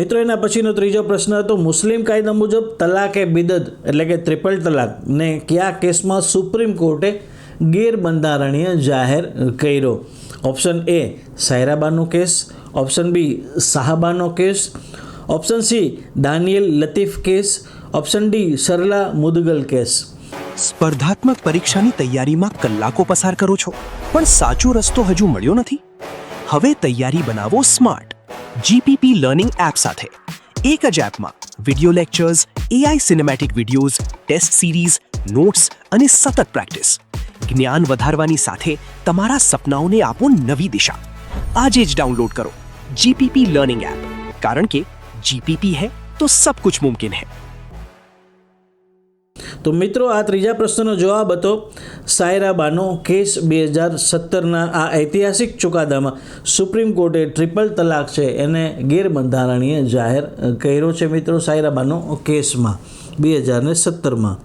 મિત્રો એના પછીનો ત્રીજો પ્રશ્ન હતો, મુસ્લિમ કાયદા મુજબ તલાકે બિદદ એટલે કે ટ્રિપલ તલાકને કયા કેસમાં સુપ્રીમ કોર્ટે ગેરબંધારણીય જાહેર કર્યો? Option A Shayara Bano case, option B Shah Bano case, option C Daniel Latifi case, option D Sarla Mudgal case. સ્પર્ધાત્મક પરીક્ષાની તૈયારીમાં કલાકો પસાર કરો છો પણ સાચો રસ્તો હજુ મળ્યો નથી? હવે તૈયારી બનાવો સ્માર્ટ જીપીપી લર્નિંગ એપ સાથે. એક જ એપમાં video lectures, AI cinematic videos, test series, notes અને સતત પ્રેક્ટિસ. જ્ઞાન વધારવાની સાથે તમારા સપનાઓને આપો નવી દિશા. આજે જ ડાઉનલોડ કરો જીપીપી લર્નિંગ એપ, કારણ કે જીપીપી है तो सब कुछ मुमकिन है. તો મિત્રો આ ત્રીજા પ્રશ્નનો જવાબ હતો સાયરાબાનો કેસ. 2017ના આ ઐતિહાસિક ચુકાદામાં સુપ્રીમ કોર્ટે ટ્રિપલ તલાક છે એને ગેરબંધારણીય જાહેર કર્યો છે મિત્રો, સાયરાબાનો કેસમાં 2017માં.